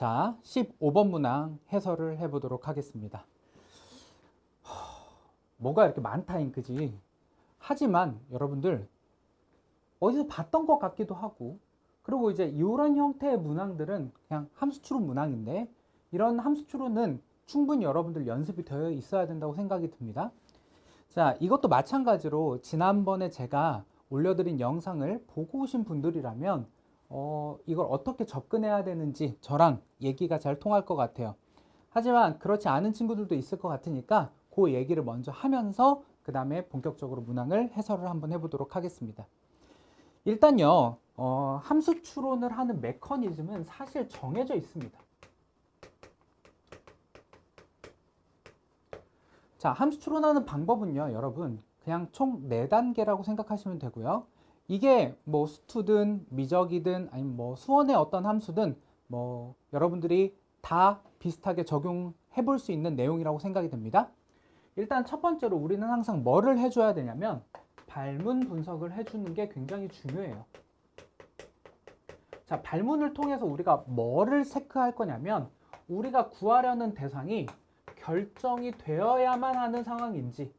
자, 15번 문항 해설을 해보도록 하겠습니다. 뭐가 이렇게 많다잉, 그지? 하지만 여러분들 어디서 봤던 것 같기도 하고, 그리고 이제 이런 형태의 문항들은 그냥 함수 추론 문항인데, 이런 함수 추론은 충분히 여러분들 연습이 되어 있어야 된다고 생각이 듭니다. 자, 이것도 마찬가지로 지난번에 제가 올려드린 영상을 보고 오신 분들이라면 이걸 어떻게 접근해야 되는지 저랑 얘기가 잘 통할 것 같아요. 하지만 그렇지 않은 친구들도 있을 것 같으니까 그 얘기를 먼저 하면서 그 다음에 본격적으로 문항을 해설을 한번 해보도록 하겠습니다. 일단요, 함수 추론을 하는 메커니즘은 사실 정해져 있습니다. 자, 함수 추론하는 방법은요, 여러분, 그냥 총 4단계라고 생각하시면 되고요. 이게 뭐 수투든 미적이든 아니면 뭐 수원의 어떤 함수든 뭐 여러분들이 다 비슷하게 적용해 볼 수 있는 내용이라고 생각이 됩니다. 일단 첫 번째로 우리는 항상 뭐를 해줘야 되냐면 발문 분석을 해주는 게 굉장히 중요해요. 자, 발문을 통해서 우리가 뭐를 체크할 거냐면 우리가 구하려는 대상이 결정이 되어야만 하는 상황인지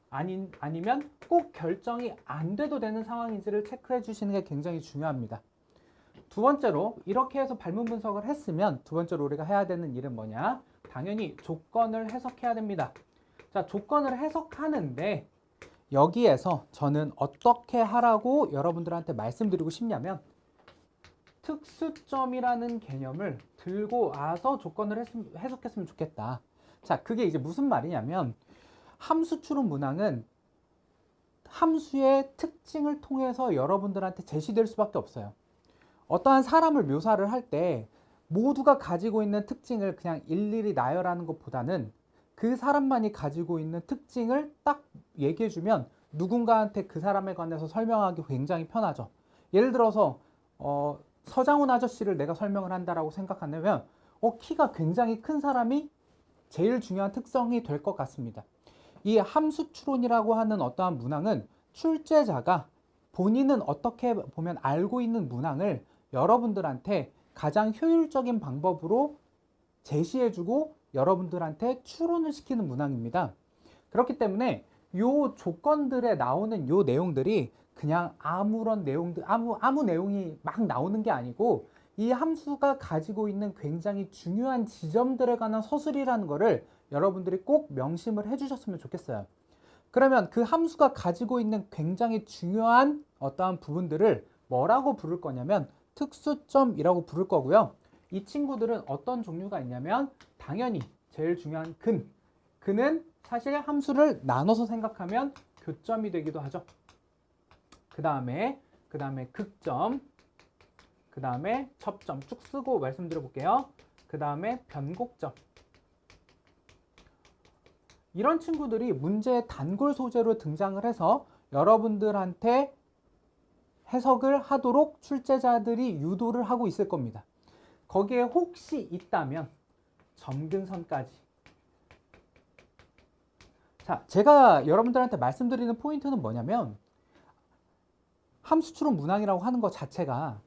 아니면 꼭 결정이 안 돼도 되는 상황인지를 체크해 주시는 게 굉장히 중요합니다. 두 번째로 이렇게 해서 발문 분석을 했으면 두 번째로 우리가 해야 되는 일은 뭐냐? 당연히 조건을 해석해야 됩니다. 자, 조건을 해석하는데 여기에서 저는 어떻게 하라고 여러분들한테 말씀드리고 싶냐면 특수점이라는 개념을 들고 와서 조건을 해석했으면 좋겠다. 자, 그게 이제 무슨 말이냐면 함수 추론 문항은 함수의 특징을 통해서 여러분들한테 제시될 수밖에 없어요. 어떠한 사람을 묘사를 할 때 모두가 가지고 있는 특징을 그냥 일일이 나열하는 것보다는 그 사람만이 가지고 있는 특징을 딱 얘기해주면 누군가한테 그 사람에 관해서 설명하기 굉장히 편하죠. 예를 들어서 서장훈 아저씨를 내가 설명을 한다라고 생각한다면 키가 굉장히 큰 사람이 제일 중요한 특성이 될 것 같습니다. 이 함수 추론이라고 하는 어떠한 문항은 출제자가 본인은 어떻게 보면 알고 있는 문항을 여러분들한테 가장 효율적인 방법으로 제시해주고 여러분들한테 추론을 시키는 문항입니다. 그렇기 때문에 요 조건들에 나오는 요 내용들이 그냥 아무런 내용들, 아무 내용이 막 나오는 게 아니고 이 함수가 가지고 있는 굉장히 중요한 지점들에 관한 서술이라는 거를 여러분들이 꼭 명심을 해주셨으면 좋겠어요. 그러면 그 함수가 가지고 있는 굉장히 중요한 어떠한 부분들을 뭐라고 부를 거냐면 특수점이라고 부를 거고요. 이 친구들은 어떤 종류가 있냐면 당연히 제일 중요한 근은 사실 함수를 나눠서 생각하면 교점이 되기도 하죠. 그 다음에 극점, 그 다음에 접점 쭉 쓰고 말씀드려 볼게요. 그 다음에 변곡점. 이런 친구들이 문제의 단골 소재로 등장을 해서 여러분들한테 해석을 하도록 출제자들이 유도를 하고 있을 겁니다. 거기에 혹시 있다면 점근선까지. 자, 제가 여러분들한테 말씀드리는 포인트는 뭐냐면 함수 추론 문항이라고 하는 것 자체가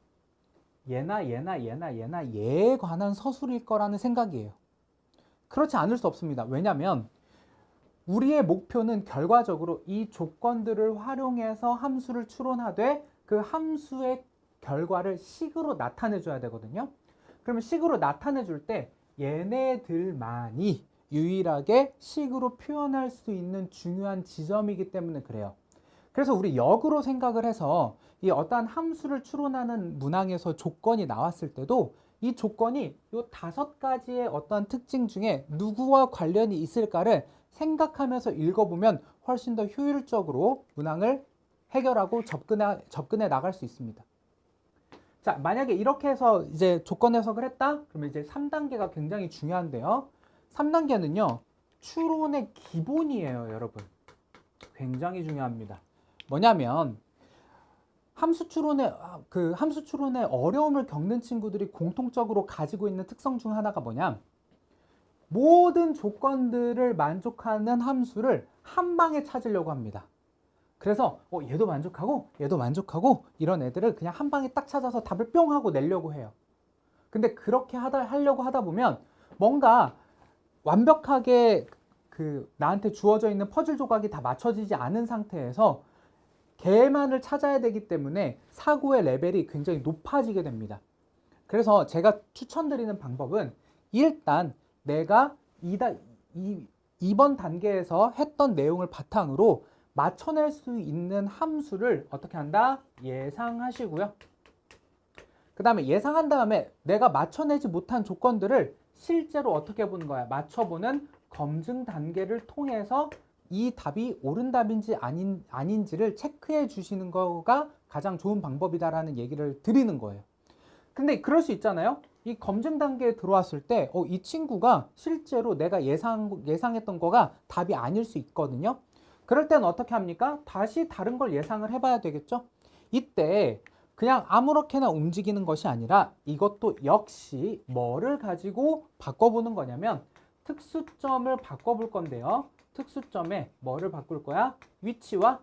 얘에 관한 서술일 거라는 생각이에요. 그렇지 않을 수 없습니다. 왜냐하면 우리의 목표는 결과적으로 이 조건들을 활용해서 함수를 추론하되 그 함수의 결과를 식으로 나타내 줘야 되거든요. 그러면 식으로 나타내 줄 때 얘네들만이 유일하게 식으로 표현할 수 있는 중요한 지점이기 때문에 그래요. 그래서 우리 역으로 생각을 해서 이 어떠한 함수를 추론하는 문항에서 조건이 나왔을 때도 이 조건이 이 5가지의 어떠한 특징 중에 누구와 관련이 있을까를 생각하면서 읽어보면 훨씬 더 효율적으로 문항을 해결하고 접근해 나갈 수 있습니다. 자, 만약에 이렇게 해서 이제 조건 해석을 했다? 그러면 이제 3단계가 굉장히 중요한데요. 3단계는요, 추론의 기본이에요, 여러분. 굉장히 중요합니다. 뭐냐면, 함수 추론의 어려움을 겪는 친구들이 공통적으로 가지고 있는 특성 중 하나가 뭐냐? 모든 조건들을 만족하는 함수를 한 방에 찾으려고 합니다. 그래서 얘도 만족하고 이런 애들을 그냥 한 방에 딱 찾아서 답을 뿅 하고 내려고 해요. 근데 그렇게 하려고 하다 보면 뭔가 완벽하게 나한테 주어져 있는 퍼즐 조각이 다 맞춰지지 않은 상태에서 걔만을 찾아야 되기 때문에 사고의 레벨이 굉장히 높아지게 됩니다. 그래서 제가 추천드리는 방법은 일단 내가 이번 단계에서 했던 내용을 바탕으로 맞춰낼 수 있는 함수를 어떻게 한다? 예상하시고요. 그 다음에 예상한 다음에 내가 맞춰내지 못한 조건들을 실제로 어떻게 보는 거야? 맞춰보는 검증 단계를 통해서 이 답이 옳은 답인지 아닌지를 체크해 주시는 거가 가장 좋은 방법이다라는 얘기를 드리는 거예요. 근데 그럴 수 있잖아요. 이 검증 단계에 들어왔을 때 이 친구가 실제로 내가 예상했던 거가 답이 아닐 수 있거든요. 그럴 때는 어떻게 합니까? 다시 다른 걸 예상을 해봐야 되겠죠. 이때 그냥 아무렇게나 움직이는 것이 아니라 이것도 역시 뭐를 가지고 바꿔보는 거냐면 특수점을 바꿔볼 건데요. 특수점에 뭐를 바꿀 거야? 위치와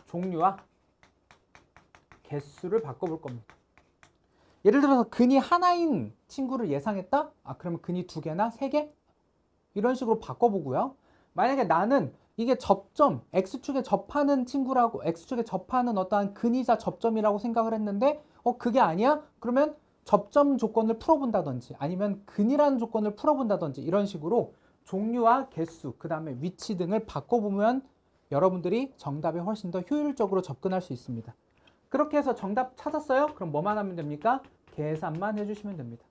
종류와 개수를 바꿔볼 겁니다. 예를 들어서 근이 하나인 친구를 예상했다? 그러면 근이 2개나 3개? 이런 식으로 바꿔보고요. 만약에 나는 이게 접점, X축에 접하는 친구라고, X축에 접하는 어떠한 근이자 접점이라고 생각을 했는데, 그게 아니야? 그러면 접점 조건을 풀어본다든지, 아니면 근이라는 조건을 풀어본다든지, 이런 식으로 종류와 개수, 그 다음에 위치 등을 바꿔보면 여러분들이 정답에 훨씬 더 효율적으로 접근할 수 있습니다. 그렇게 해서 정답 찾았어요? 그럼 뭐만 하면 됩니까? 계산만 해주시면 됩니다.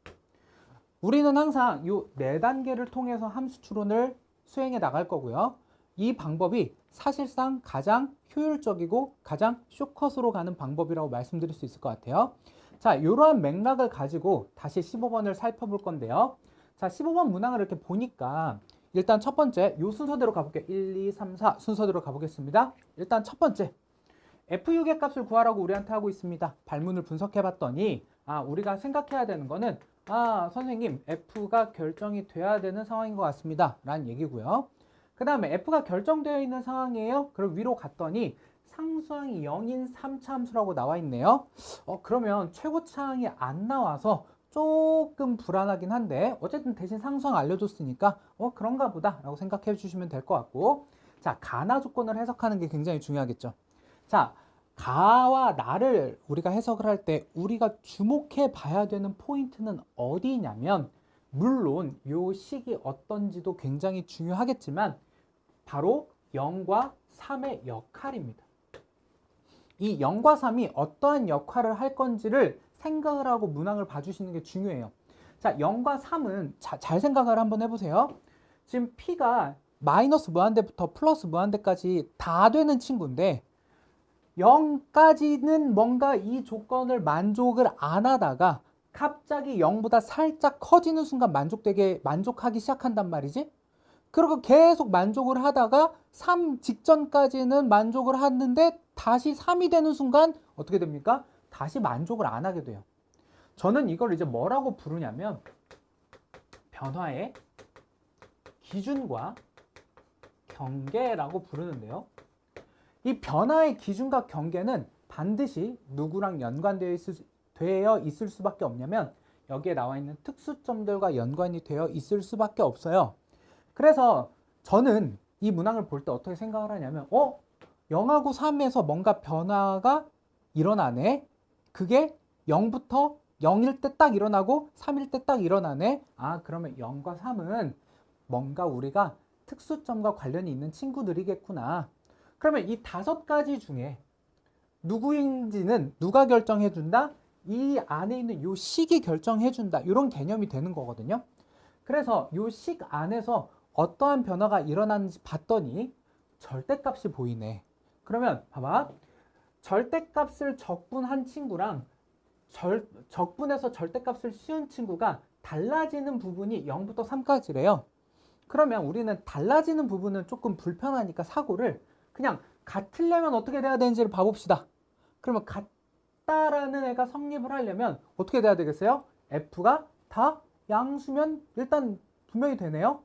우리는 항상 이 4단계를 통해서 함수 추론을 수행해 나갈 거고요. 이 방법이 사실상 가장 효율적이고 가장 쇼컷으로 가는 방법이라고 말씀드릴 수 있을 것 같아요. 자, 이러한 맥락을 가지고 다시 15번을 살펴볼 건데요. 자, 15번 문항을 이렇게 보니까 일단 첫 번째 이 순서대로 가볼게요. 1, 2, 3, 4 순서대로 가보겠습니다. 일단 첫 번째 F6의 값을 구하라고 우리한테 하고 있습니다. 발문을 분석해 봤더니 우리가 생각해야 되는 거는 선생님 F가 결정이 돼야 되는 상황인 것 같습니다 라는 얘기고요. 그 다음에 F가 결정되어 있는 상황이에요. 그럼 위로 갔더니 상수항이 0인 3차 함수라고 나와 있네요. 그러면 최고차항이 안 나와서 조금 불안하긴 한데 어쨌든 대신 상수항 알려줬으니까 그런가 보다 라고 생각해 주시면 될 것 같고, 자, 가나 조건을 해석하는 게 굉장히 중요하겠죠. 자, 가와 나를 우리가 해석을 할 때 우리가 주목해 봐야 되는 포인트는 어디냐면, 물론 요 식이 어떤지도 굉장히 중요하겠지만 바로 0과 3의 역할입니다. 이 0과 3이 어떠한 역할을 할 건지를 생각을 하고 문항을 봐주시는 게 중요해요. 자, 0과 3은 잘 생각을 한번 해보세요. 지금 P가 마이너스 무한대부터 플러스 무한대까지 다 되는 친구인데 0까지는 뭔가 이 조건을 만족을 안 하다가 갑자기 0보다 살짝 커지는 순간 만족하기 시작한단 말이지. 그리고 계속 만족을 하다가 3 직전까지는 만족을 하는데 다시 3이 되는 순간 어떻게 됩니까? 다시 만족을 안 하게 돼요. 저는 이걸 이제 뭐라고 부르냐면 변화의 기준과 경계라고 부르는데요. 이 변화의 기준과 경계는 반드시 누구랑 연관되어 있을 수밖에 없냐면 여기에 나와 있는 특수점들과 연관이 되어 있을 수밖에 없어요. 그래서 저는 이 문항을 볼 때 어떻게 생각을 하냐면 0하고 3에서 뭔가 변화가 일어나네. 그게 0부터 0일 때 딱 일어나고 3일 때 딱 일어나네. 그러면 0과 3은 뭔가 우리가 특수점과 관련이 있는 친구들이겠구나. 그러면 이 5가지 중에 누구인지는 누가 결정해 준다? 이 안에 있는 요 식이 결정해 준다. 이런 개념이 되는 거거든요. 그래서 요 식 안에서 어떠한 변화가 일어나는지 봤더니 절대값이 보이네. 그러면 봐봐. 절대값을 적분한 친구랑 적분해서 절대값을 씌운 친구가 달라지는 부분이 0부터 3까지래요. 그러면 우리는 달라지는 부분은 조금 불편하니까 사고를 그냥 같으려면 어떻게 돼야 되는지를 봐봅시다. 그러면 같다라는 애가 성립을 하려면 어떻게 돼야 되겠어요? F가 다 양수면 일단 분명히 되네요.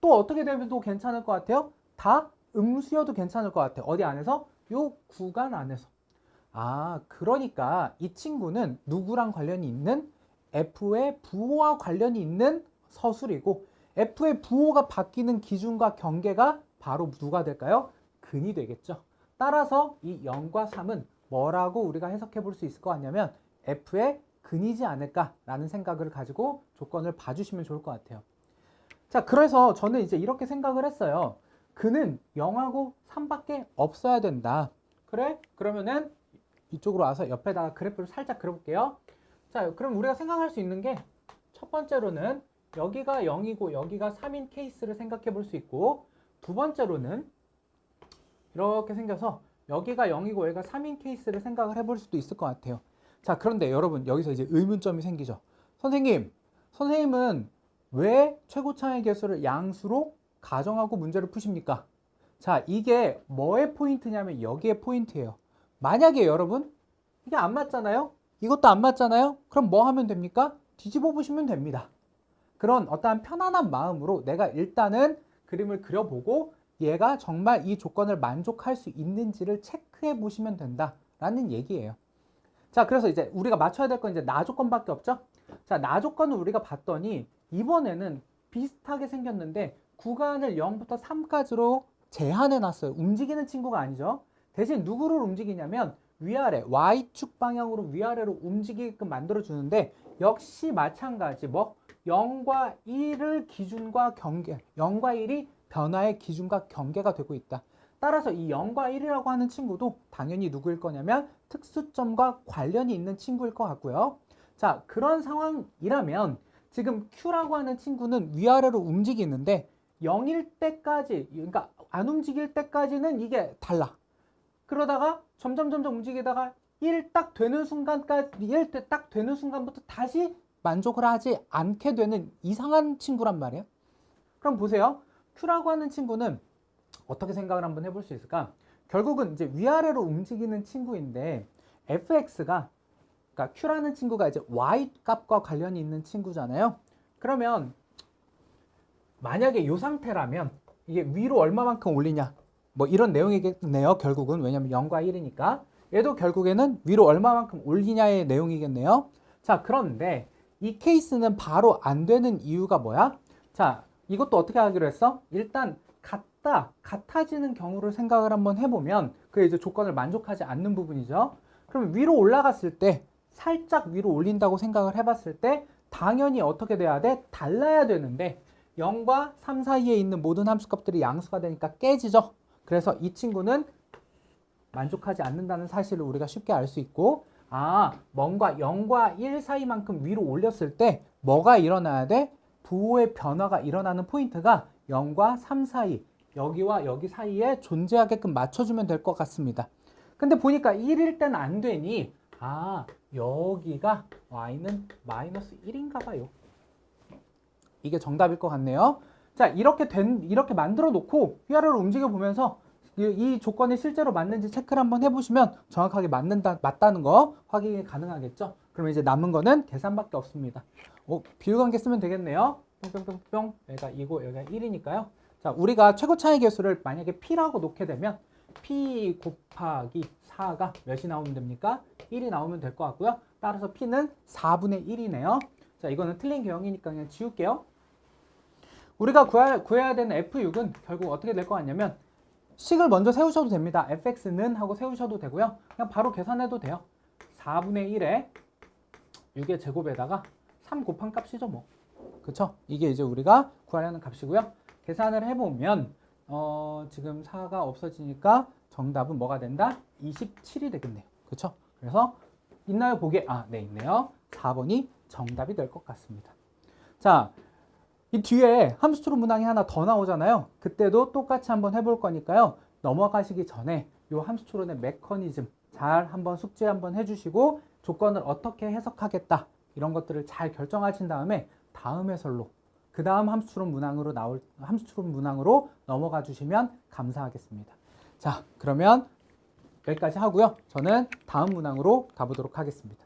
또 어떻게 되면 또 괜찮을 것 같아요? 다 음수여도 괜찮을 것 같아요. 어디 안에서? 요 구간 안에서. 그러니까 이 친구는 누구랑 관련이 있는 F의 부호와 관련이 있는 서술이고 F의 부호가 바뀌는 기준과 경계가 바로 누가 될까요? 근이 되겠죠. 따라서 이 0과 3은 뭐라고 우리가 해석해 볼 수 있을 것 같냐면 F의 근이지 않을까라는 생각을 가지고 조건을 봐주시면 좋을 것 같아요. 자, 그래서 저는 이제 이렇게 생각을 했어요. 근은 0하고 3밖에 없어야 된다. 그래? 그러면은 이쪽으로 와서 옆에다가 그래프를 살짝 그려볼게요. 자, 그럼 우리가 생각할 수 있는 게 첫 번째로는 여기가 0이고 여기가 3인 케이스를 생각해 볼 수 있고, 두 번째로는 이렇게 생겨서 여기가 0이고 여기가 3인 케이스를 생각을 해볼 수도 있을 것 같아요. 자, 그런데 여러분 여기서 이제 의문점이 생기죠. 선생님은 왜 최고차의 개수를 양수로 가정하고 문제를 푸십니까? 자, 이게 뭐의 포인트냐면 여기에 포인트예요. 만약에 여러분 이게 안 맞잖아요? 이것도 안 맞잖아요? 그럼 뭐 하면 됩니까? 뒤집어 보시면 됩니다. 그런 어떠한 편안한 마음으로 내가 일단은 그림을 그려보고 얘가 정말 이 조건을 만족할 수 있는지를 체크해 보시면 된다라는 얘기예요. 자, 그래서 이제 우리가 맞춰야 될 건 이제 나 조건밖에 없죠? 자, 나 조건을 우리가 봤더니 이번에는 비슷하게 생겼는데 구간을 0부터 3까지로 제한해 놨어요. 움직이는 친구가 아니죠. 대신 누구를 움직이냐면 위아래 Y축 방향으로 위아래로 움직이게끔 만들어 주는데 역시 마찬가지 0과 1을 기준과 경계, 0과 1이 변화의 기준과 경계가 되고 있다. 따라서 이 0과 1이라고 하는 친구도 당연히 누구일 거냐면 특수점과 관련이 있는 친구일 것 같고요. 자, 그런 상황이라면 지금 Q라고 하는 친구는 위아래로 움직이는데 0일 때까지, 그러니까 안 움직일 때까지는 이게 달라. 그러다가 점점 움직이다가 1 딱 되는 순간까지, 1 딱 되는 순간부터 다시 만족을 하지 않게 되는 이상한 친구란 말이에요. 그럼 보세요. Q라고 하는 친구는 어떻게 생각을 한번 해볼 수 있을까? 결국은 이제 위아래로 움직이는 친구인데 fx가, 그러니까 Q라는 친구가 이제 y 값과 관련이 있는 친구잖아요. 그러면 만약에 이 상태라면 이게 위로 얼마만큼 올리냐, 뭐 이런 내용이겠네요. 결국은 왜냐면 0과 1이니까 얘도 결국에는 위로 얼마만큼 올리냐의 내용이겠네요. 자, 그런데 이 케이스는 바로 안 되는 이유가 뭐야? 자, 이것도 어떻게 하기로 했어? 일단 같아지는 경우를 생각을 한번 해보면 그게 이제 조건을 만족하지 않는 부분이죠. 그럼 위로 올라갔을 때, 살짝 위로 올린다고 생각을 해봤을 때 당연히 어떻게 돼야 돼? 달라야 되는데 0과 3 사이에 있는 모든 함수값들이 양수가 되니까 깨지죠. 그래서 이 친구는 만족하지 않는다는 사실을 우리가 쉽게 알 수 있고, 뭔가 0과 1 사이만큼 위로 올렸을 때 뭐가 일어나야 돼? 부호의 변화가 일어나는 포인트가 0과 3 사이, 여기와 여기 사이에 존재하게끔 맞춰주면 될 것 같습니다. 근데 보니까 1일 때는 안 되니 여기가 y는 마이너스 1인가 봐요. 이게 정답일 것 같네요. 자, 이렇게 만들어 놓고 위아래로 움직여 보면서 이 조건이 실제로 맞는지 체크를 한번 해보시면 정확하게 맞다는 거 확인이 가능하겠죠. 그러면 이제 남은 거는 계산밖에 없습니다. 비율관계 쓰면 되겠네요. 뿅뿅뿅뿅. 여기가 2고 여기가 1이니까요. 자, 우리가 최고차의 개수를 만약에 P라고 놓게 되면 P 곱하기 4가 몇이 나오면 됩니까? 1이 나오면 될 것 같고요. 따라서 P는 4분의 1이네요. 자, 이거는 틀린 개형이니까 그냥 지울게요. 우리가 구해야 되는 F6은 결국 어떻게 될 것 같냐면 식을 먼저 세우셔도 됩니다. fx는 하고 세우셔도 되고요. 그냥 바로 계산해도 돼요. 4분의 1에 6의 제곱에다가 3 곱한 값이죠, 뭐. 그쵸? 이게 이제 우리가 구하려는 값이고요. 계산을 해보면 지금 4가 없어지니까 정답은 뭐가 된다? 27이 되겠네요. 그쵸? 그래서 있나요, 보기에? 네, 있네요. 4번이 정답이 될 것 같습니다. 자, 이 뒤에 함수추론 문항이 하나 더 나오잖아요. 그때도 똑같이 한번 해볼 거니까요. 넘어가시기 전에 이 함수추론의 메커니즘 잘 한번 숙제 한번 해주시고 조건을 어떻게 해석하겠다 이런 것들을 잘 결정하신 다음에 다음 해설로 그 다음 함수추론 문항으로 넘어가 주시면 감사하겠습니다. 자, 그러면 여기까지 하고요. 저는 다음 문항으로 가보도록 하겠습니다.